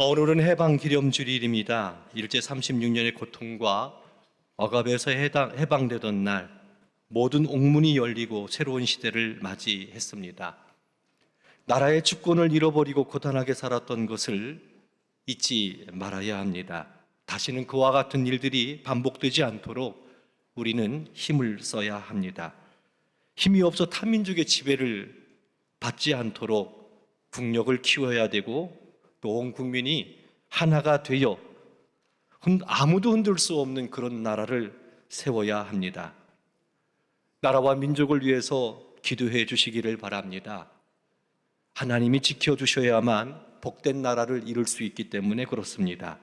오늘은 해방 기념주일입니다. 일제 36년의 고통과 억압에서 해방되던 날, 모든 옥문이 열리고 새로운 시대를 맞이했습니다. 나라의 주권을 잃어버리고 고단하게 살았던 것을 잊지 말아야 합니다. 다시는 그와 같은 일들이 반복되지 않도록 우리는 힘을 써야 합니다. 힘이 없어 타민족의 지배를 받지 않도록 국력을 키워야 되고, 또 온 국민이 하나가 되어 아무도 흔들 수 없는 그런 나라를 세워야 합니다. 나라와 민족을 위해서 기도해 주시기를 바랍니다. 하나님이 지켜주셔야만 복된 나라를 이룰 수 있기 때문에 그렇습니다.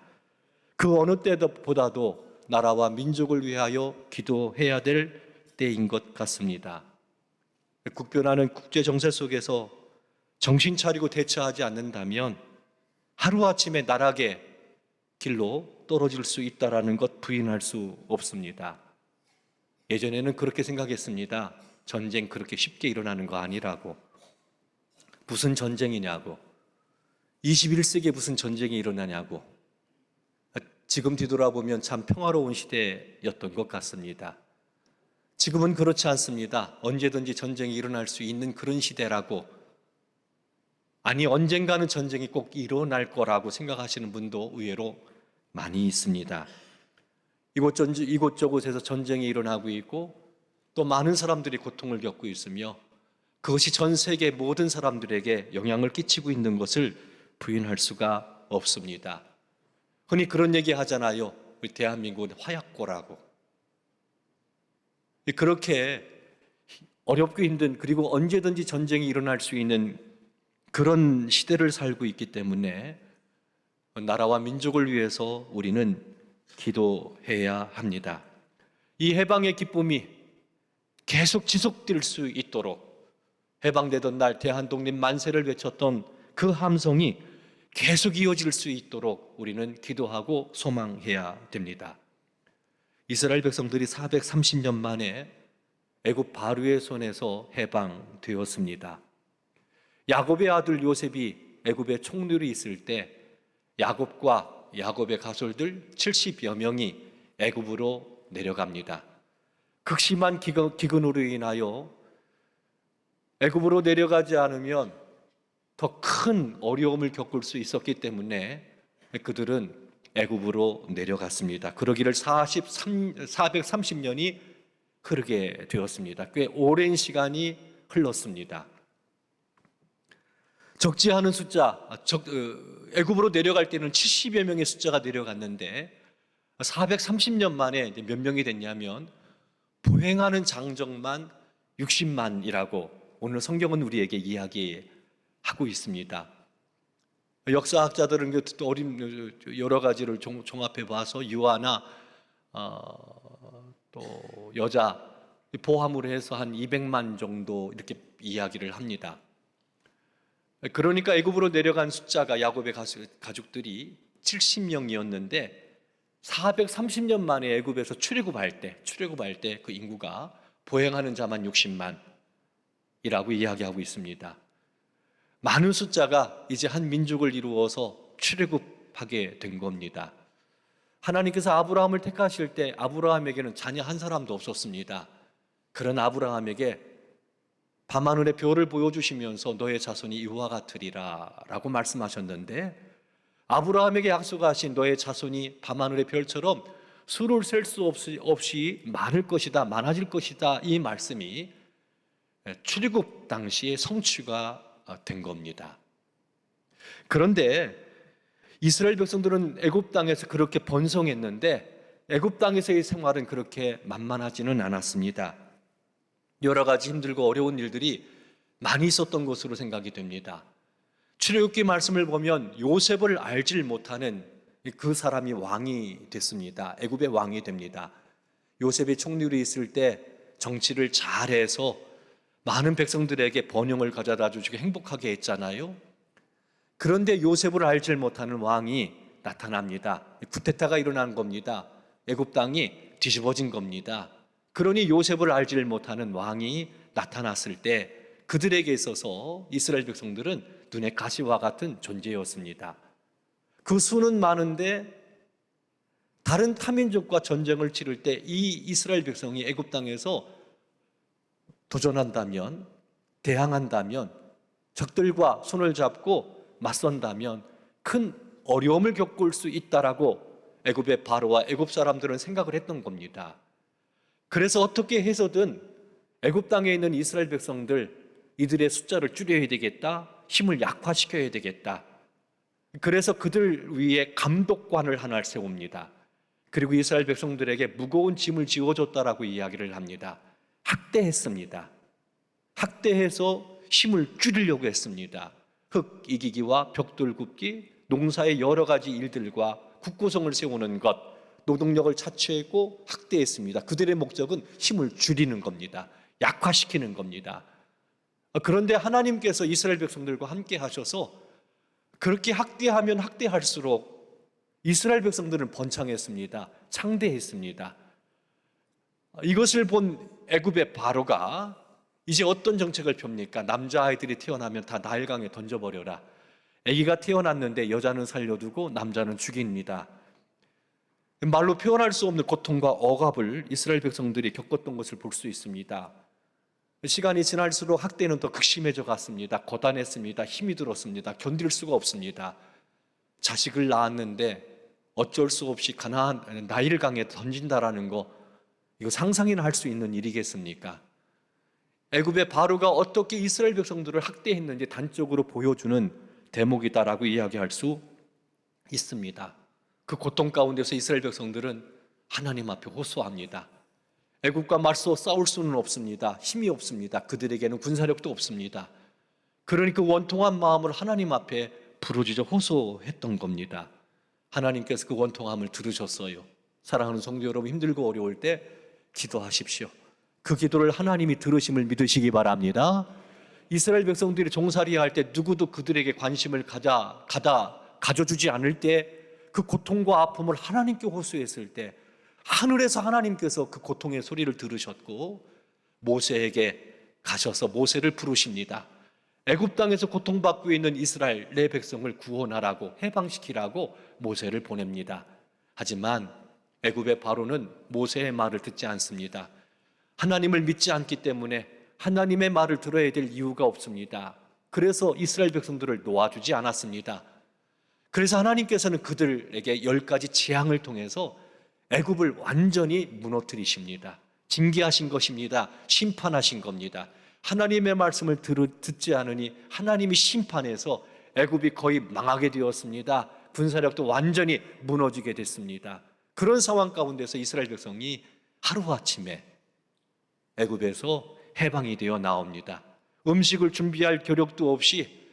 그 어느 때보다도 나라와 민족을 위하여 기도해야 될 때인 것 같습니다. 국변하는 국제 정세 속에서 정신 차리고 대처하지 않는다면 하루아침에 나락의 길로 떨어질 수 있다는 것 부인할 수 없습니다. 예전에는 그렇게 생각했습니다. 전쟁 그렇게 쉽게 일어나는 거 아니라고. 무슨 전쟁이냐고. 21세기에 무슨 전쟁이 일어나냐고. 지금 뒤돌아보면 참 평화로운 시대였던 것 같습니다. 지금은 그렇지 않습니다. 언제든지 전쟁이 일어날 수 있는 그런 시대라고, 아니 언젠가는 전쟁이 꼭 일어날 거라고 생각하시는 분도 의외로 많이 있습니다. 이곳저곳에서 전쟁이 일어나고 있고, 또 많은 사람들이 고통을 겪고 있으며 그것이 전 세계 모든 사람들에게 영향을 끼치고 있는 것을 부인할 수가 없습니다. 흔히 그런 얘기 하잖아요. 우리 대한민국은 화약고라고. 그렇게 어렵고 힘든, 그리고 언제든지 전쟁이 일어날 수 있는 그런 시대를 살고 있기 때문에 나라와 민족을 위해서 우리는 기도해야 합니다. 이 해방의 기쁨이 계속 지속될 수 있도록, 해방되던 날 대한독립 만세를 외쳤던 그 함성이 계속 이어질 수 있도록 우리는 기도하고 소망해야 됩니다. 이스라엘 백성들이 430년 만에 애굽 바로의 손에서 해방되었습니다. 야곱의 아들 요셉이 애굽에 총리로 있을 때 야곱과 야곱의 가솔들 70여 명이 애굽으로 내려갑니다. 극심한 기근으로 인하여 애굽으로 내려가지 않으면 더 큰 어려움을 겪을 수 있었기 때문에 그들은 애굽으로 내려갔습니다. 그러기를 430년이 흐르게 되었습니다. 꽤 오랜 시간이 흘렀습니다. 적지 않은 숫자, 애굽으로 내려갈 때는 70여 명의 숫자가 내려갔는데 430년 만에 몇 명이 됐냐면 보행하는 장정만 60만이라고 오늘 성경은 우리에게 이야기하고 있습니다. 역사학자들은 여러 가지를 종합해 봐서 유아나 또 여자 포함으로 해서 한 200만 정도 이렇게 이야기를 합니다. 그러니까 애굽으로 내려간 숫자가, 야곱의 가족들이 70명이었는데 430년 만에 애굽에서 출애굽할 때 그 인구가 보행하는 자만 60만이라고 이야기하고 있습니다. 많은 숫자가 이제 한 민족을 이루어서 출애굽하게 된 겁니다. 하나님께서 아브라함을 택하실 때 아브라함에게는 자녀 한 사람도 없었습니다. 그런 아브라함에게 밤하늘의 별을 보여주시면서 너의 자손이 이와 같으리라 라고 말씀하셨는데, 아브라함에게 약속하신 너의 자손이 밤하늘의 별처럼 수를 셀 수 없이 많아질 것이다, 이 말씀이 출애굽 당시에 성취가 된 겁니다. 그런데 이스라엘 백성들은 애굽 땅에서 그렇게 번성했는데 애굽 땅에서의 생활은 그렇게 만만하지는 않았습니다. 여러 가지 힘들고 어려운 일들이 많이 있었던 것으로 생각이 됩니다. 출애굽기 말씀을 보면 요셉을 알질 못하는 그 사람이 왕이 됐습니다. 애굽의 왕이 됩니다. 요셉이 총리로 있을 때 정치를 잘해서 많은 백성들에게 번영을 가져다 주시고 행복하게 했잖아요. 그런데 요셉을 알질 못하는 왕이 나타납니다. 쿠데타가 일어난 겁니다. 애굽 땅이 뒤집어진 겁니다. 그러니 요셉을 알지를 못하는 왕이 나타났을 때 그들에게 있어서 이스라엘 백성들은 눈의 가시와 같은 존재였습니다. 그 수는 많은데 다른 타민족과 전쟁을 치를 때 이 이스라엘 백성이 애굽 땅에서 도전한다면, 대항한다면, 적들과 손을 잡고 맞선다면 큰 어려움을 겪을 수 있다라고 애굽의 바로와 애굽 사람들은 생각을 했던 겁니다. 그래서 어떻게 해서든 애굽 땅에 있는 이스라엘 백성들, 이들의 숫자를 줄여야 되겠다, 힘을 약화시켜야 되겠다. 그래서 그들 위에 감독관을 하나 세웁니다. 그리고 이스라엘 백성들에게 무거운 짐을 지워줬다라고 이야기를 합니다. 학대했습니다. 학대해서 힘을 줄이려고 했습니다. 흙 이기기와 벽돌 굽기, 농사의 여러 가지 일들과 국구성을 세우는 것, 노동력을 자초했고 학대했습니다. 그들의 목적은 힘을 줄이는 겁니다. 약화시키는 겁니다. 그런데 하나님께서 이스라엘 백성들과 함께 하셔서 그렇게 학대하면 학대할수록 이스라엘 백성들은 번창했습니다. 창대했습니다. 이것을 본 애굽의 바로가 이제 어떤 정책을 펴니까 남자아이들이 태어나면 다 나일강에 던져버려라. 아기가 태어났는데 여자는 살려두고 남자는 죽입니다. 말로 표현할 수 없는 고통과 억압을 이스라엘 백성들이 겪었던 것을 볼 수 있습니다. 시간이 지날수록 학대는 더 극심해져 갔습니다. 고단했습니다. 힘이 들었습니다. 견딜 수가 없습니다. 자식을 낳았는데 어쩔 수 없이 가나안 나일강에 던진다라는 거, 이거 상상이나 할 수 있는 일이겠습니까? 애굽의 바로가 어떻게 이스라엘 백성들을 학대했는지 단적으로 보여주는 대목이다라고 이야기할 수 있습니다. 그 고통 가운데서 이스라엘 백성들은 하나님 앞에 호소합니다. 애굽과 맞서 싸울 수는 없습니다. 힘이 없습니다. 그들에게는 군사력도 없습니다. 그러니 그 원통한 마음을 하나님 앞에 부르짖어 호소했던 겁니다. 하나님께서 그 원통함을 들으셨어요. 사랑하는 성도 여러분, 힘들고 어려울 때 기도하십시오. 그 기도를 하나님이 들으심을 믿으시기 바랍니다. 이스라엘 백성들이 종살이할 때 누구도 그들에게 관심을 가져주지 않을 때, 그 고통과 아픔을 하나님께 호소했을 때 하늘에서 하나님께서 그 고통의 소리를 들으셨고 모세에게 가셔서 모세를 부르십니다. 애굽 땅에서 고통받고 있는 이스라엘 내 백성을 구원하라고, 해방시키라고 모세를 보냅니다. 하지만 애굽의 바로는 모세의 말을 듣지 않습니다. 하나님을 믿지 않기 때문에 하나님의 말을 들어야 될 이유가 없습니다. 그래서 이스라엘 백성들을 놓아주지 않았습니다. 그래서 하나님께서는 그들에게 10가지 재앙을 통해서 애굽을 완전히 무너뜨리십니다. 징계하신 것입니다. 심판하신 겁니다. 하나님의 말씀을 듣지 않으니 하나님이 심판해서 애굽이 거의 망하게 되었습니다. 군사력도 완전히 무너지게 됐습니다. 그런 상황 가운데서 이스라엘 백성이 하루아침에 애굽에서 해방이 되어 나옵니다. 음식을 준비할 겨력도 없이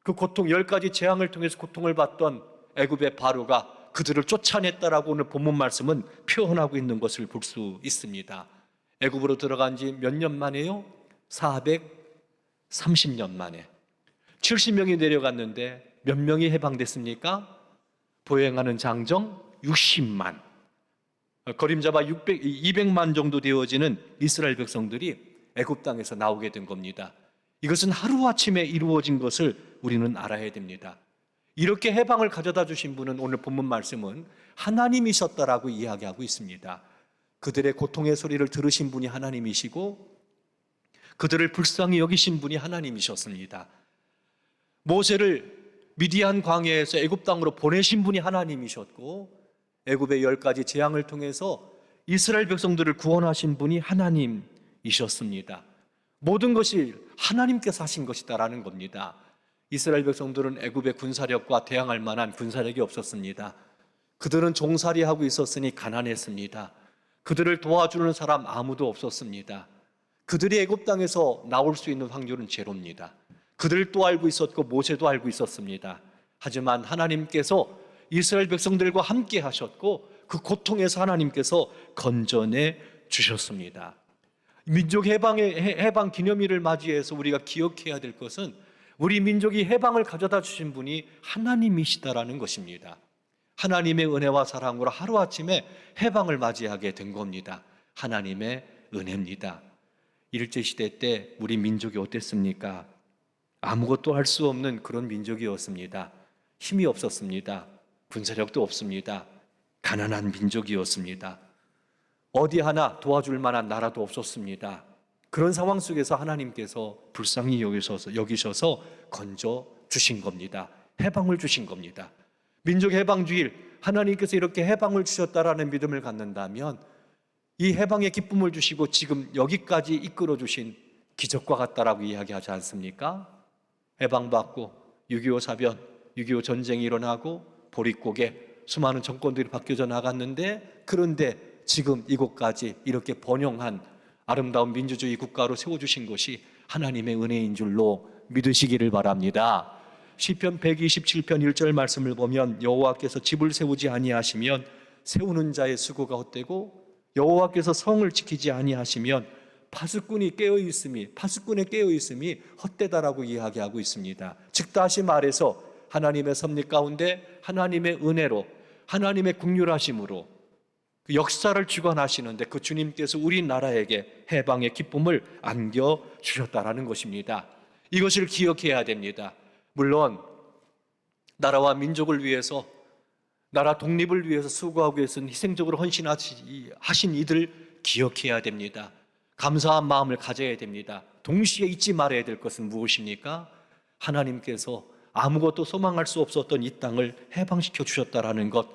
그 고통, 10가지 재앙을 통해서 고통을 받던 애굽의 바로가 그들을 쫓아냈다라고 오늘 본문 말씀은 표현하고 있는 것을 볼 수 있습니다. 애굽으로 들어간 지 몇 년 만에요? 430년 만에 70명이 내려갔는데 몇 명이 해방됐습니까? 보행하는 장정 60만, 거림잡아 200만 정도 되어지는 이스라엘 백성들이 애굽 땅에서 나오게 된 겁니다. 이것은 하루아침에 이루어진 것을 우리는 알아야 됩니다. 이렇게 해방을 가져다 주신 분은 오늘 본문 말씀은 하나님이셨다라고 이야기하고 있습니다. 그들의 고통의 소리를 들으신 분이 하나님이시고 그들을 불쌍히 여기신 분이 하나님이셨습니다. 모세를 미디안 광야에서 애굽 땅으로 보내신 분이 하나님이셨고 애굽의 10가지 재앙을 통해서 이스라엘 백성들을 구원하신 분이 하나님이셨습니다. 모든 것이 하나님께서 하신 것이다라는 겁니다. 이스라엘 백성들은 애굽의 군사력과 대항할 만한 군사력이 없었습니다. 그들은 종살이하고 있었으니 가난했습니다. 그들을 도와주는 사람 아무도 없었습니다. 그들이 애굽 땅에서 나올 수 있는 확률은 제로입니다. 그들도 알고 있었고 모세도 알고 있었습니다. 하지만 하나님께서 이스라엘 백성들과 함께 하셨고 그 고통에서 하나님께서 건져내 주셨습니다. 민족 해방 기념일을 맞이해서 우리가 기억해야 될 것은 우리 민족이 해방을 가져다 주신 분이 하나님이시다라는 것입니다. 하나님의 은혜와 사랑으로 하루아침에 해방을 맞이하게 된 겁니다. 하나님의 은혜입니다. 일제시대 때 우리 민족이 어땠습니까? 아무것도 할 수 없는 그런 민족이었습니다. 힘이 없었습니다. 군사력도 없습니다. 가난한 민족이었습니다. 어디 하나 도와줄 만한 나라도 없었습니다. 그런 상황 속에서 하나님께서 불쌍히 여기셔서 건져 주신 겁니다. 해방을 주신 겁니다. 민족 해방주일, 하나님께서 이렇게 해방을 주셨다라는 믿음을 갖는다면 이 해방의 기쁨을 주시고 지금 여기까지 이끌어 주신 기적과 같다라고 이야기하지 않습니까? 해방받고 6.25 사변, 6.25 전쟁이 일어나고 보릿고개 수많은 정권들이 바뀌어져 나갔는데, 그런데 지금 이곳까지 이렇게 번영한 아름다운 민주주의 국가로 세워주신 것이 하나님의 은혜인 줄로 믿으시기를 바랍니다. 시편 127편 1절 말씀을 보면 여호와께서 집을 세우지 아니하시면 세우는 자의 수고가 헛되고 여호와께서 성을 지키지 아니하시면 파수꾼에 깨어 있음이 헛되다라고 이야기하고 있습니다. 즉 다시 말해서 하나님의 섭리 가운데 하나님의 은혜로, 하나님의 긍휼하심으로 그 역사를 주관하시는데 그 주님께서 우리나라에게 해방의 기쁨을 안겨주셨다라는 것입니다. 이것을 기억해야 됩니다. 물론 나라와 민족을 위해서, 나라 독립을 위해서 수고하고 계신 희생적으로 헌신하신 이들 기억해야 됩니다. 감사한 마음을 가져야 됩니다. 동시에 잊지 말아야 될 것은 무엇입니까? 하나님께서 아무것도 소망할 수 없었던 이 땅을 해방시켜 주셨다라는 것,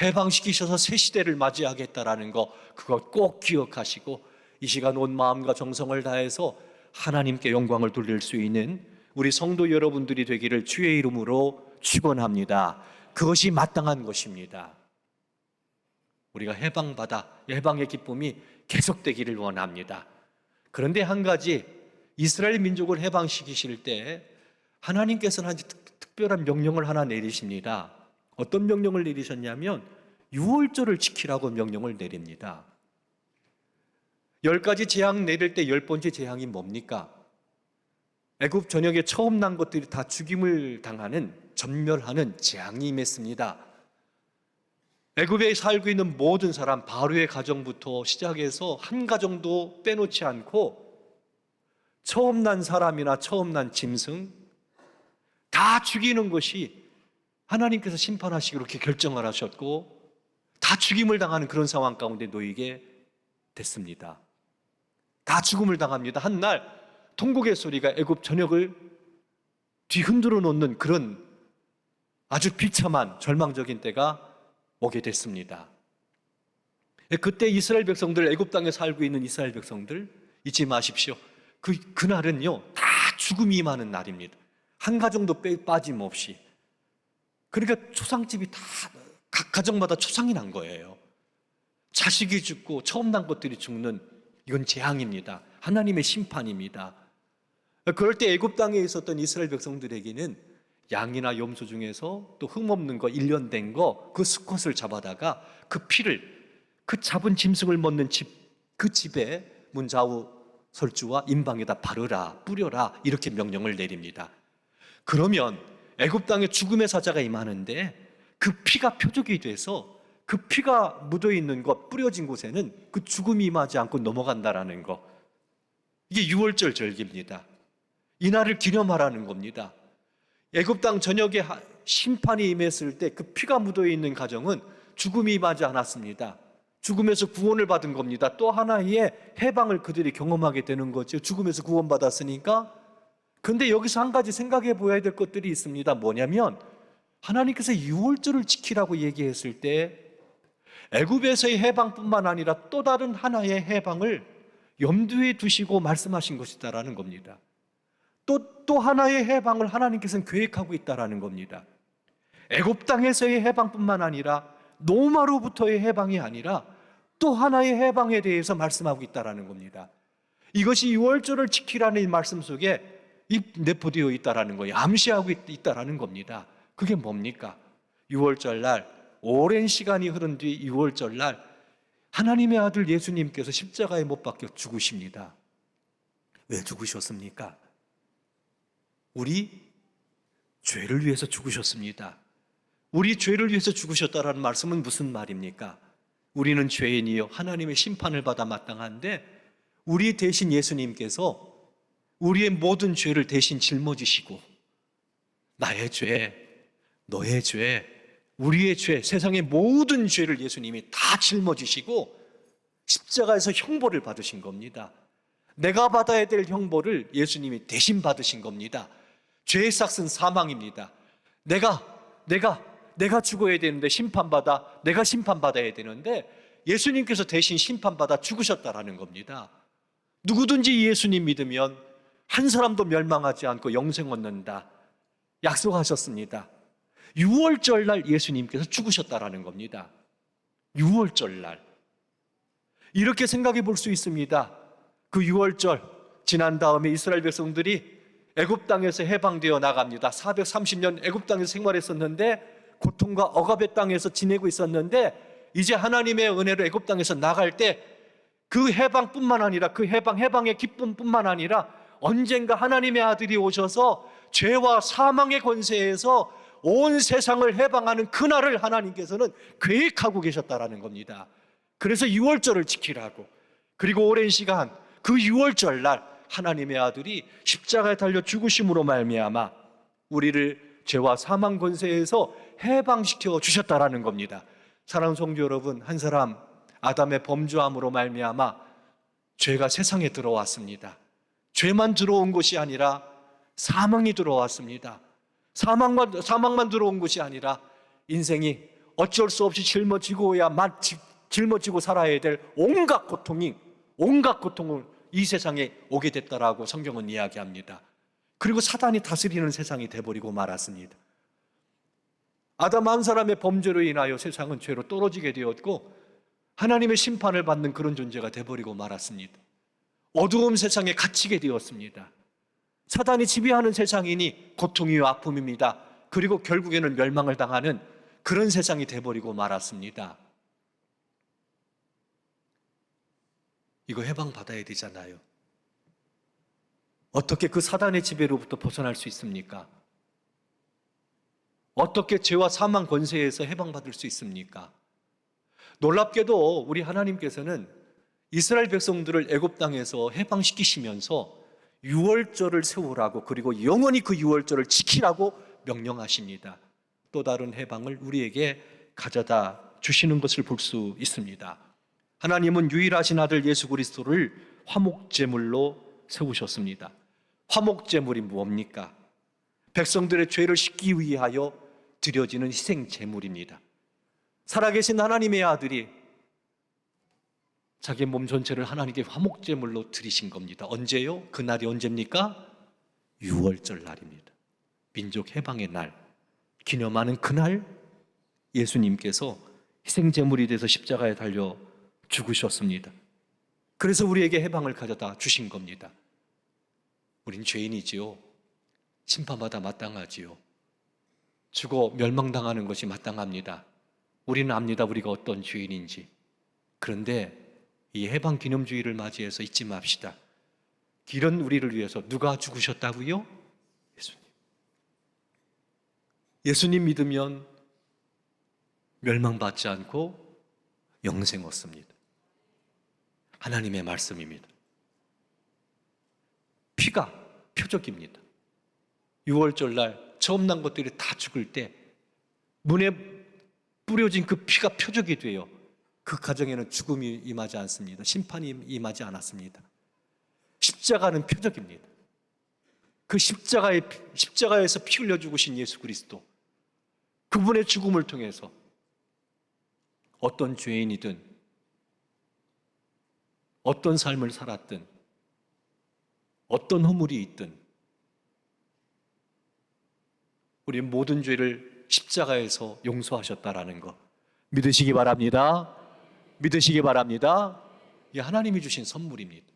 해방시키셔서 새 시대를 맞이하겠다라는 것, 그것 꼭 기억하시고 이 시간 온 마음과 정성을 다해서 하나님께 영광을 돌릴 수 있는 우리 성도 여러분들이 되기를 주의 이름으로 축원합니다. 그것이 마땅한 것입니다. 우리가 해방받아 해방의 기쁨이 계속되기를 원합니다. 그런데 한 가지, 이스라엘 민족을 해방시키실 때 하나님께서는 한 특별한 명령을 하나 내리십니다. 어떤 명령을 내리셨냐면 유월절을 지키라고 명령을 내립니다. 10가지 재앙 내릴 때 10번째 재앙이 뭡니까? 애굽 전역에 처음 난 것들이 다 죽임을 당하는, 전멸하는 재앙이 임했습니다. 애굽에 살고 있는 모든 사람, 바로의 가정부터 시작해서 한 가정도 빼놓지 않고 처음 난 사람이나 처음 난 짐승 다 죽이는 것이 하나님께서 심판하시기로 그렇게 결정을 하셨고 다 죽임을 당하는 그런 상황 가운데 놓이게 됐습니다. 다 죽음을 당합니다. 한 날 통곡의 소리가 애굽 전역을 뒤흔들어 놓는 그런 아주 비참한 절망적인 때가 오게 됐습니다. 그때 이스라엘 백성들, 애굽 땅에 살고 있는 이스라엘 백성들 잊지 마십시오. 그날은요 다 죽음이 임하는 날입니다. 한 가정도 빠짐없이. 그러니까 초상집이 다 각 가정마다 초상이 난 거예요. 자식이 죽고 처음 난 것들이 죽는, 이건 재앙입니다. 하나님의 심판입니다. 그럴 때 애굽 땅에 있었던 이스라엘 백성들에게는 양이나 염소 중에서 또 흠없는 거, 일련된 거, 그 수컷을 잡아다가 그 피를, 그 잡은 짐승을 먹는 그 집에 문좌우 설주와 임방에다 바르라, 뿌려라, 이렇게 명령을 내립니다. 그러면 애굽 땅에 죽음의 사자가 임하는데 그 피가 표적이 돼서 그 피가 묻어있는 것, 뿌려진 곳에는 그 죽음이 임하지 않고 넘어간다라는 것, 이게 유월절 절기입니다. 이날을 기념하라는 겁니다. 애굽 땅 전역에 심판이 임했을 때 그 피가 묻어있는 가정은 죽음이 임하지 않았습니다. 죽음에서 구원을 받은 겁니다. 또 하나의 해방을 그들이 경험하게 되는 거죠. 죽음에서 구원받았으니까. 그런데 여기서 한 가지 생각해 보아야 될 것들이 있습니다. 뭐냐면 하나님께서 유월절을 지키라고 얘기했을 때 애굽에서의 해방뿐만 아니라 또 다른 하나의 해방을 염두에 두시고 말씀하신 것이다라는 겁니다. 또 하나의 해방을 하나님께서는 계획하고 있다라는 겁니다. 애굽 땅에서의 해방뿐만 아니라 노마로부터의 해방이 아니라 또 하나의 해방에 대해서 말씀하고 있다라는 겁니다. 이것이 유월절을 지키라는 말씀 속에 내포되어 있다라는 거예요. 암시하고 있다라는 겁니다. 그게 뭡니까? 유월절날, 오랜 시간이 흐른 뒤 유월절날 하나님의 아들 예수님께서 십자가에 못 박혀 죽으십니다. 왜 죽으셨습니까? 우리 죄를 위해서 죽으셨습니다. 우리 죄를 위해서 죽으셨다라는 말씀은 무슨 말입니까? 우리는 죄인이요 하나님의 심판을 받아 마땅한데 우리 대신 예수님께서 우리의 모든 죄를 대신 짊어지시고 나의 죄, 너의 죄, 우리의 죄, 세상의 모든 죄를 예수님이 다 짊어지시고 십자가에서 형벌을 받으신 겁니다. 내가 받아야 될 형벌을 예수님이 대신 받으신 겁니다. 죄의 삭은 사망입니다. 내가 죽어야 되는데 내가 심판받아야 되는데 예수님께서 대신 심판받아 죽으셨다라는 겁니다. 누구든지 예수님 믿으면 한 사람도 멸망하지 않고 영생 얻는다 약속하셨습니다. 유월절 날 예수님께서 죽으셨다라는 겁니다. 유월절 날. 이렇게 생각해 볼 수 있습니다. 그 유월절 지난 다음에 이스라엘 백성들이 애굽 땅에서 해방되어 나갑니다. 430년 애굽 땅에서 생활했었는데 고통과 억압의 땅에서 지내고 있었는데 이제 하나님의 은혜로 애굽 땅에서 나갈 때 그 해방뿐만 아니라 그 해방의 기쁨뿐만 아니라 언젠가 하나님의 아들이 오셔서 죄와 사망의 권세에서 온 세상을 해방하는 그날을 하나님께서는 계획하고 계셨다라는 겁니다. 그래서 유월절을 지키라고, 그리고 오랜 시간 그 유월절 날 하나님의 아들이 십자가에 달려 죽으심으로 말미암아 우리를 죄와 사망 권세에서 해방시켜 주셨다라는 겁니다. 사랑하는 성도 여러분, 한 사람 아담의 범죄함으로 말미암아 죄가 세상에 들어왔습니다. 죄만 들어온 것이 아니라 사망이 들어왔습니다. 사망만 들어온 것이 아니라 인생이 어쩔 수 없이 짊어지고 살아야 될 온갖 고통을 이 세상에 오게 됐다라고 성경은 이야기합니다. 그리고 사단이 다스리는 세상이 돼버리고 말았습니다. 아담 한 사람의 범죄로 인하여 세상은 죄로 떨어지게 되었고 하나님의 심판을 받는 그런 존재가 돼버리고 말았습니다. 어두운 세상에 갇히게 되었습니다. 사단이 지배하는 세상이니 고통이요 아픔입니다. 그리고 결국에는 멸망을 당하는 그런 세상이 돼버리고 말았습니다. 이거 해방받아야 되잖아요. 어떻게 그 사단의 지배로부터 벗어날 수 있습니까? 어떻게 죄와 사망 권세에서 해방받을 수 있습니까? 놀랍게도 우리 하나님께서는 이스라엘 백성들을 애굽 땅에서 해방시키시면서 유월절을 세우라고, 그리고 영원히 그 유월절을 지키라고 명령하십니다. 또 다른 해방을 우리에게 가져다 주시는 것을 볼 수 있습니다. 하나님은 유일하신 아들 예수 그리스도를 화목제물로 세우셨습니다. 화목제물이 뭡니까? 백성들의 죄를 씻기 위하여 드려지는 희생제물입니다. 살아계신 하나님의 아들이 자기 몸 전체를 하나님께 화목제물로 드리신 겁니다. 언제요? 그날이 언제입니까? 유월절 날입니다. 민족 해방의 날, 기념하는 그날 예수님께서 희생제물이 돼서 십자가에 달려 죽으셨습니다. 그래서 우리에게 해방을 가져다 주신 겁니다. 우린 죄인이지요. 심판받아 마땅하지요. 죽어 멸망당하는 것이 마땅합니다. 우리는 압니다. 우리가 어떤 죄인인지. 그런데 이 해방 기념주의를 맞이해서 잊지 맙시다. 이런 우리를 위해서 누가 죽으셨다고요? 예수님. 예수님 믿으면 멸망받지 않고 영생 얻습니다. 하나님의 말씀입니다. 피가 표적입니다. 유월절 날 처음 난 것들이 다 죽을 때 문에 뿌려진 그 피가 표적이 돼요. 그 가정에는 죽음이 임하지 않습니다. 심판이 임하지 않았습니다. 십자가는 표적입니다. 그 십자가에서 피 흘려 죽으신 예수 그리스도, 그분의 죽음을 통해서 어떤 죄인이든 어떤 삶을 살았든 어떤 허물이 있든 우리 모든 죄를 십자가에서 용서하셨다라는 것 믿으시기 바랍니다. 믿으시기 바랍니다. 이 하나님이 주신 선물입니다.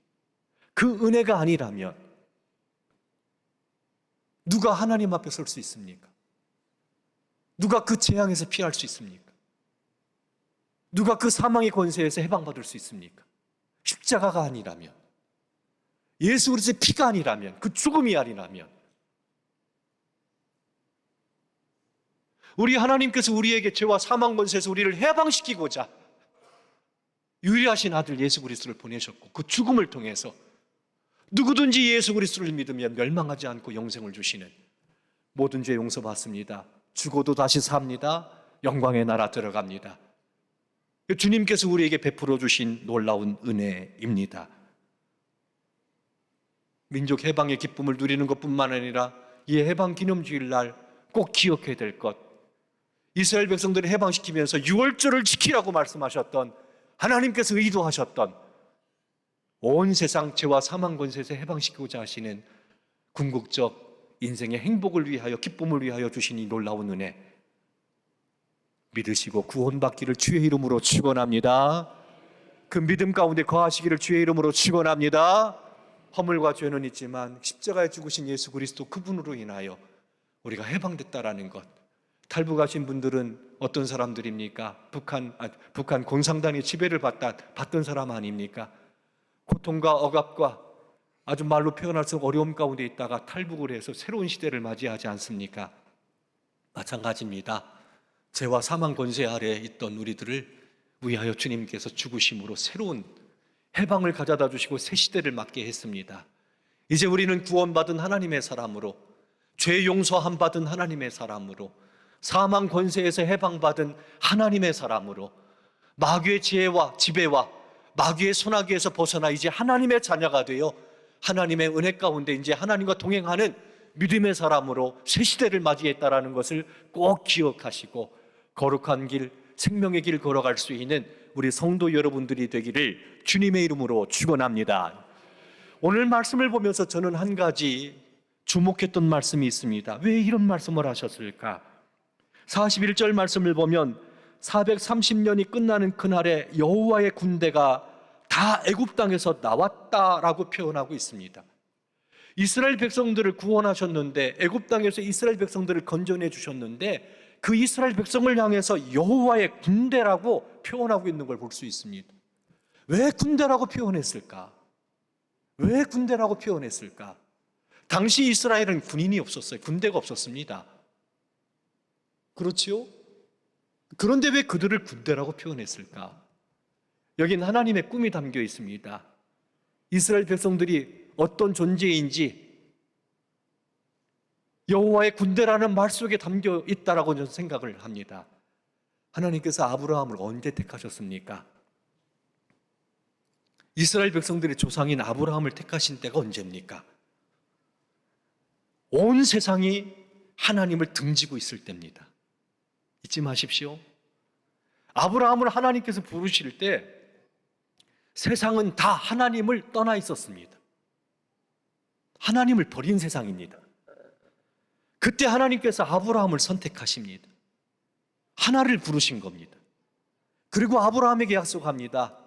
그 은혜가 아니라면 누가 하나님 앞에 설 수 있습니까? 누가 그 재앙에서 피할 수 있습니까? 누가 그 사망의 권세에서 해방받을 수 있습니까? 십자가가 아니라면, 예수 그리스도의 피가 아니라면, 그 죽음이 아니라면, 우리 하나님께서 우리에게 죄와 사망 권세에서 우리를 해방시키고자 유일하신 아들 예수 그리스도를 보내셨고, 그 죽음을 통해서 누구든지 예수 그리스도를 믿으면 멸망하지 않고 영생을 주시는, 모든 죄 용서받습니다. 죽어도 다시 삽니다. 영광의 나라 들어갑니다. 주님께서 우리에게 베풀어 주신 놀라운 은혜입니다. 민족 해방의 기쁨을 누리는 것뿐만 아니라 이 해방 기념주일 날 꼭 기억해야 될 것, 이스라엘 백성들을 해방시키면서 유월절을 지키라고 말씀하셨던, 하나님께서 의도하셨던 온 세상 죄와 사망 권세에서 해방시키고자 하시는 궁극적 인생의 행복을 위하여, 기쁨을 위하여 주신 이 놀라운 은혜 믿으시고 구원받기를 주의 이름으로 축원합니다. 그 믿음 가운데 거하시기를 주의 이름으로 축원합니다. 허물과 죄는 있지만 십자가에 죽으신 예수 그리스도 그분으로 인하여 우리가 해방됐다라는 것. 탈북하신 분들은 어떤 사람들입니까? 북한 공산당의 지배를 받던 사람 아닙니까? 고통과 억압과 아주 말로 표현할 수 없는 어려움 가운데 있다가 탈북을 해서 새로운 시대를 맞이하지 않습니까? 마찬가지입니다. 죄와 사망 권세 아래에 있던 우리들을 위하여 주님께서 죽으심으로 새로운 해방을 가져다 주시고 새 시대를 맞게 했습니다. 이제 우리는 구원받은 하나님의 사람으로, 죄 용서함 받은 하나님의 사람으로, 사망 권세에서 해방받은 하나님의 사람으로, 마귀의 지혜와 지배와 마귀의 손아귀에서 벗어나 이제 하나님의 자녀가 되어 하나님의 은혜 가운데 이제 하나님과 동행하는 믿음의 사람으로 새 시대를 맞이했다라는 것을 꼭 기억하시고 거룩한 길, 생명의 길 걸어갈 수 있는 우리 성도 여러분들이 되기를 주님의 이름으로 축원합니다. 오늘 말씀을 보면서 저는 한 가지 주목했던 말씀이 있습니다. 왜 이런 말씀을 하셨을까? 41절 말씀을 보면 430년이 끝나는 그날에 여호와의 군대가 다 애굽 땅에서 나왔다라고 표현하고 있습니다. 이스라엘 백성들을 구원하셨는데, 애굽 땅에서 이스라엘 백성들을 건져내 주셨는데 그 이스라엘 백성을 향해서 여호와의 군대라고 표현하고 있는 걸 볼 수 있습니다. 왜 군대라고 표현했을까? 왜 군대라고 표현했을까? 당시 이스라엘은 군인이 없었어요. 군대가 없었습니다. 그렇지요? 그런데 왜 그들을 군대라고 표현했을까? 여긴 하나님의 꿈이 담겨 있습니다. 이스라엘 백성들이 어떤 존재인지 여호와의 군대라는 말 속에 담겨 있다라고 저는 생각을 합니다. 하나님께서 아브라함을 언제 택하셨습니까? 이스라엘 백성들의 조상인 아브라함을 택하신 때가 언제입니까? 온 세상이 하나님을 등지고 있을 때입니다. 잊지 마십시오. 아브라함을 하나님께서 부르실 때 세상은 다 하나님을 떠나 있었습니다. 하나님을 버린 세상입니다. 그때 하나님께서 아브라함을 선택하십니다. 하나를 부르신 겁니다. 그리고 아브라함에게 약속합니다.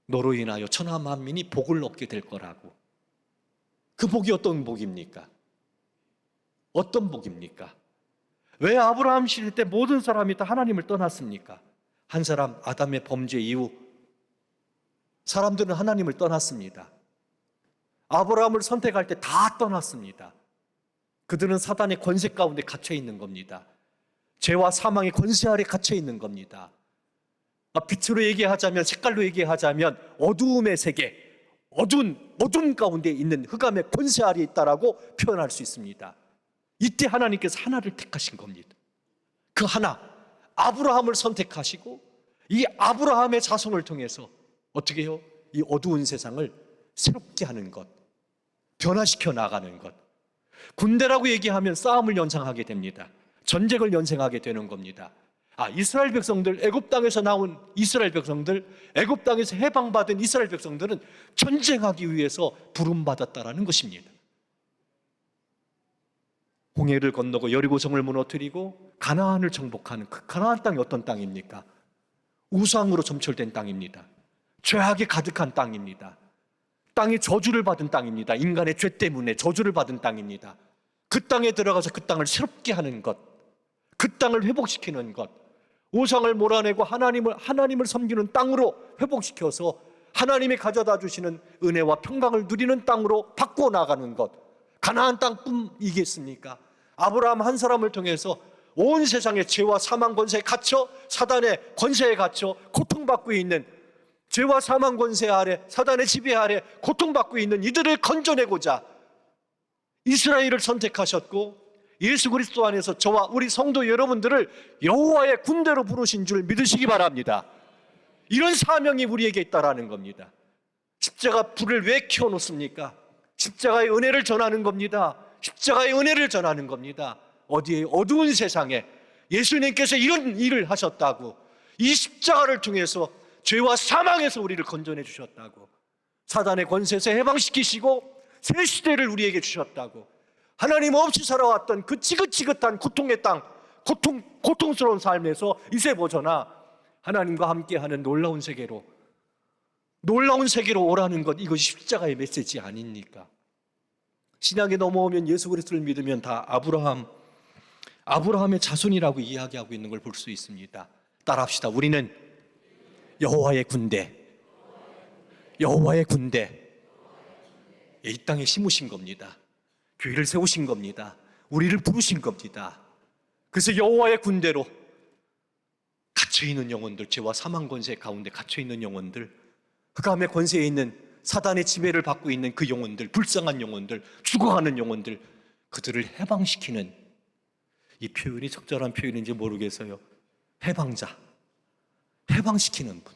너로 인하여 천하 만민이 복을 얻게 될 거라고. 그 복이 어떤 복입니까? 어떤 복입니까? 왜 아브라함 시대 때 모든 사람이 다 하나님을 떠났습니까? 한 사람, 아담의 범죄 이후 사람들은 하나님을 떠났습니다. 아브라함을 선택할 때 다 떠났습니다. 그들은 사단의 권세 가운데 갇혀 있는 겁니다. 죄와 사망의 권세 아래 갇혀 있는 겁니다. 빛으로 얘기하자면, 색깔로 얘기하자면 어두움의 세계, 어둠 가운데 있는 흑암의 권세 아래 있다라고 표현할 수 있습니다. 이때 하나님께서 하나를 택하신 겁니다. 그 하나, 아브라함을 선택하시고 이 아브라함의 자손을 통해서 어떻게 해요? 이 어두운 세상을 새롭게 하는 것, 변화시켜 나가는 것. 군대라고 얘기하면 싸움을 연상하게 됩니다. 전쟁을 연상하게 되는 겁니다. 이스라엘 백성들, 애굽 땅에서 나온 이스라엘 백성들, 애굽 땅에서 해방받은 이스라엘 백성들은 전쟁하기 위해서 부름받았다라는 것입니다. 홍해를 건너고 여리고성을 무너뜨리고 가나안을 정복하는 그 가나안 땅이 어떤 땅입니까? 우상으로 점철된 땅입니다. 죄악이 가득한 땅입니다. 땅이 저주를 받은 땅입니다. 인간의 죄 때문에 저주를 받은 땅입니다. 그 땅에 들어가서 그 땅을 새롭게 하는 것, 그 땅을 회복시키는 것, 우상을 몰아내고 하나님을 섬기는 땅으로 회복시켜서 하나님이 가져다 주시는 은혜와 평강을 누리는 땅으로 바꾸어 나가는 것, 가나안 땅뿐이겠습니까? 아브라함 한 사람을 통해서 온 세상의 죄와 사망 권세에 갇혀, 사단의 권세에 갇혀 고통받고 있는, 죄와 사망 권세 아래, 사단의 지배 아래 고통받고 있는 이들을 건져내고자 이스라엘을 선택하셨고, 예수 그리스도 안에서 저와 우리 성도 여러분들을 여호와의 군대로 부르신 줄 믿으시기 바랍니다. 이런 사명이 우리에게 있다라는 겁니다. 십자가 불을 왜 켜놓습니까? 십자가의 은혜를 전하는 겁니다. 십자가의 은혜를 전하는 겁니다. 어디에 어두운 세상에 예수님께서 이런 일을 하셨다고, 이 십자가를 통해서 죄와 사망에서 우리를 건져내 주셨다고, 사단의 권세에서 해방시키시고 새 시대를 우리에게 주셨다고, 하나님 없이 살아왔던 그 지긋지긋한 고통의 땅, 고통스러운 삶에서 이제 벗어나 하나님과 함께하는 놀라운 세계로 오라는 것, 이것이 십자가의 메시지 아닙니까? 신약에 넘어오면 예수 그리스도를 믿으면 다 아브라함의 자손이라고 이야기하고 있는 걸 볼 수 있습니다. 따라합시다. 우리는 여호와의 군대, 여호와의 군대. 이 땅에 심으신 겁니다. 교회를 세우신 겁니다. 우리를 부르신 겁니다. 그래서 여호와의 군대로 갇혀있는 영혼들, 죄와 사망 권세 가운데 갇혀있는 영혼들, 흑암의 권세에 있는 사단의 지배를 받고 있는 그 영혼들, 불쌍한 영혼들, 죽어가는 영혼들, 그들을 해방시키는, 이 표현이 적절한 표현인지 모르겠어요. 해방자, 해방시키는 분.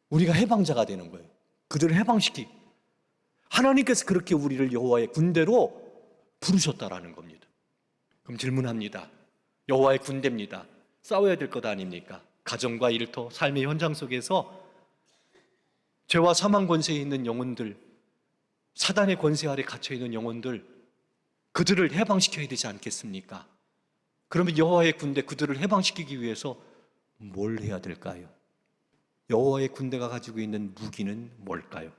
우리가 해방자가 되는 거예요. 그들을 하나님께서 그렇게 우리를 여호와의 군대로 부르셨다라는 겁니다. 그럼 질문합니다. 여호와의 군대입니다. 싸워야 될 것 아닙니까? 가정과 일터, 삶의 현장 속에서 죄와 사망 권세에 있는 영혼들, 사단의 권세 아래 갇혀있는 영혼들, 그들을 해방시켜야 되지 않겠습니까? 그러면 여호와의 군대, 그들을 해방시키기 위해서 뭘 해야 될까요? 여호와의 군대가 가지고 있는 무기는 뭘까요?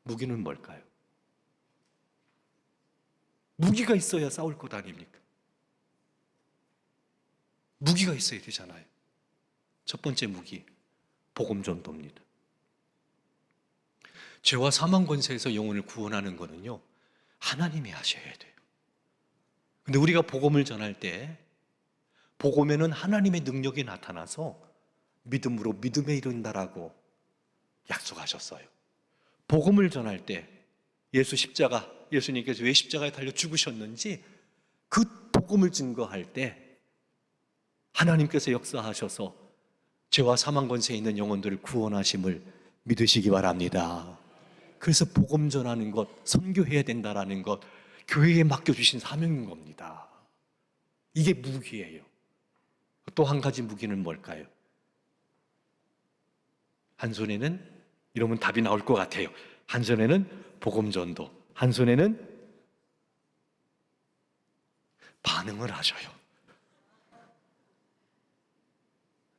무기는 뭘까요? 무기가 있어야 싸울 것 아닙니까? 무기가 있어야 되잖아요. 첫 번째 무기, 복음 전도입니다. 죄와 사망 권세에서 영혼을 구원하는 것은요, 하나님이 하셔야 돼요. 근데 우리가 복음을 전할 때 복음에는 하나님의 능력이 나타나서 믿음으로 믿음에 이른다라고 약속하셨어요. 복음을 전할 때 예수님께서 왜 십자가에 달려 죽으셨는지 그 복음을 증거할 때 하나님께서 역사하셔서 죄와 사망 권세에 있는 영혼들을 구원하심을 믿으시기 바랍니다. 그래서 복음 전하는 것, 선교해야 된다라는 것, 교회에 맡겨주신 사명인 겁니다. 이게 무기예요. 또 한 가지 무기는 뭘까요? 한 손에는, 이러면 답이 나올 것 같아요. 한 손에는 복음 전도, 한 손에는 반응을 하셔요.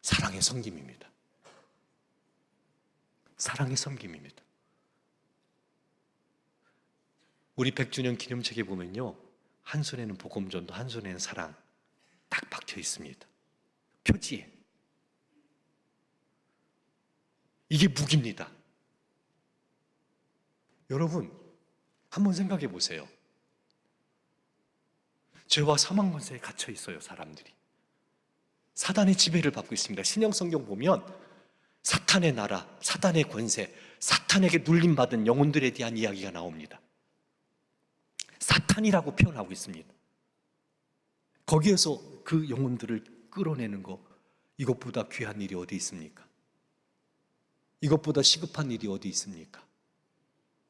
사랑의 섬김입니다. 사랑의 섬김입니다. 우리 100주년 기념책에 보면요, 한 손에는 복음 전도, 한 손에는 사랑 딱 박혀 있습니다. 표지에. 이게 무기입니다. 여러분, 한번 생각해 보세요. 죄와 사망 권세에 갇혀 있어요, 사람들이. 사단의 지배를 받고 있습니다. 신약 성경 보면 사탄의 나라, 사탄의 권세, 사탄에게 눌림받은 영혼들에 대한 이야기가 나옵니다. 사탄이라고 표현하고 있습니다. 거기에서 그 영혼들을 끌어내는 거, 이것보다 귀한 일이 어디 있습니까? 이것보다 시급한 일이 어디 있습니까?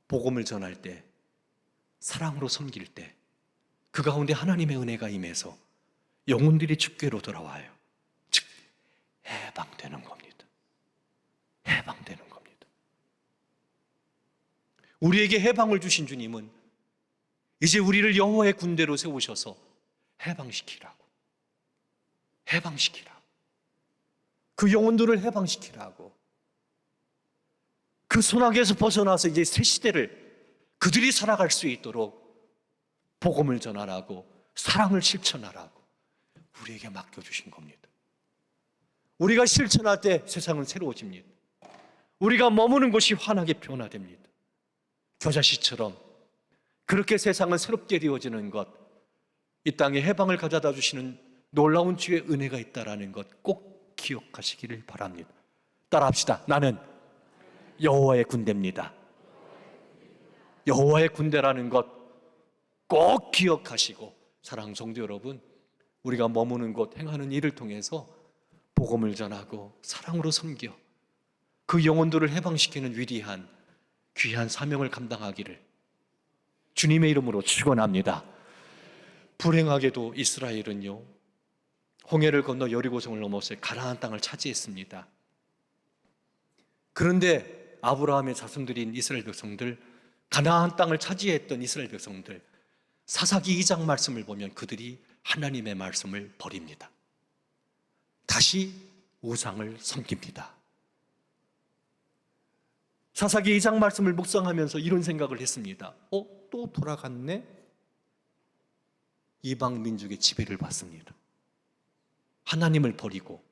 복음을 전할 때, 사랑으로 섬길 때, 그 가운데 하나님의 은혜가 임해서 영혼들이 주께로 돌아와요. 즉, 해방되는 겁니다. 해방되는 겁니다. 우리에게 해방을 주신 주님은 이제 우리를 여호와의 군대로 세우셔서 해방시키라고, 그 영혼들을 해방시키라고, 그 소나기에서 벗어나서 이제 새 시대를 그들이 살아갈 수 있도록 복음을 전하라고, 사랑을 실천하라고 우리에게 맡겨주신 겁니다. 우리가 실천할 때 세상은 새로워집니다. 우리가 머무는 곳이 환하게 변화됩니다. 겨자씨처럼 그렇게 세상은 새롭게 되어지는 것, 이 땅에 해방을 가져다 주시는 놀라운 주의 은혜가 있다라는 것 꼭 기억하시기를 바랍니다. 따라합시다. 나는 여호와의 군대입니다. 여호와의 군대라는 것 꼭 기억하시고, 사랑하는 성도 여러분, 우리가 머무는 곳 행하는 일을 통해서 복음을 전하고 사랑으로 섬겨 그 영혼들을 해방시키는 위대한 귀한 사명을 감당하기를 주님의 이름으로 축원합니다. 불행하게도 이스라엘은요, 홍해를 건너 여리고성을 넘어서 가나안 땅을 차지했습니다. 그런데 아브라함의 자손들인 이스라엘 백성들, 가나안 땅을 차지했던 이스라엘 백성들, 사사기 2장 말씀을 보면 그들이 하나님의 말씀을 버립니다. 다시 우상을 섬깁니다. 사사기 2장 말씀을 묵상하면서 이런 생각을 했습니다. 또 돌아갔네? 이방 민족의 지배를 받습니다. 하나님을 버리고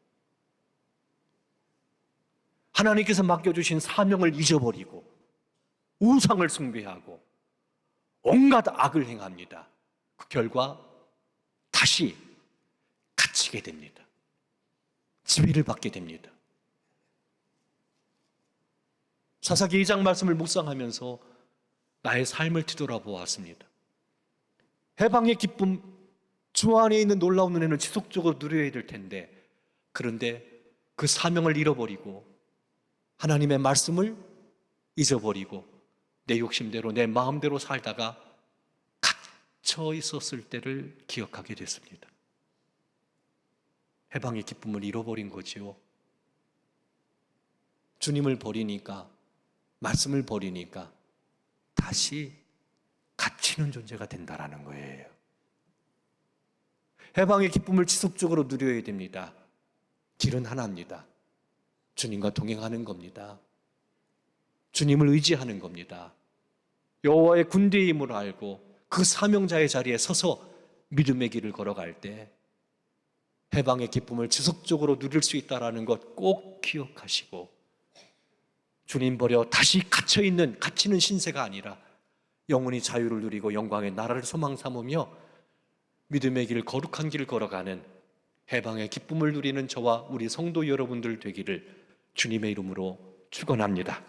하나님께서 맡겨주신 사명을 잊어버리고 우상을 숭배하고 온갖 악을 행합니다. 그 결과 다시 갇히게 됩니다. 지배를 받게 됩니다. 사사기 2장 말씀을 묵상하면서 나의 삶을 뒤돌아보았습니다. 해방의 기쁨, 주 안에 있는 놀라운 은혜는 지속적으로 누려야 될 텐데, 그런데 그 사명을 잃어버리고 하나님의 말씀을 잊어버리고 내 욕심대로 내 마음대로 살다가 갇혀 있었을 때를 기억하게 됐습니다. 해방의 기쁨을 잃어버린 거지요. 주님을 버리니까, 말씀을 버리니까 다시 갇히는 존재가 된다라는 거예요. 해방의 기쁨을 지속적으로 누려야 됩니다. 길은 하나입니다. 주님과 동행하는 겁니다. 주님을 의지하는 겁니다. 여호와의 군대의 힘을 알고 그 사명자의 자리에 서서 믿음의 길을 걸어갈 때 해방의 기쁨을 지속적으로 누릴 수 있다는 것 꼭 기억하시고, 주님 버려 다시 갇히는 신세가 아니라 영원히 자유를 누리고 영광의 나라를 소망 삼으며 믿음의 길, 거룩한 길을 걸어가는 해방의 기쁨을 누리는 저와 우리 성도 여러분들 되기를 주님의 이름으로 축원합니다.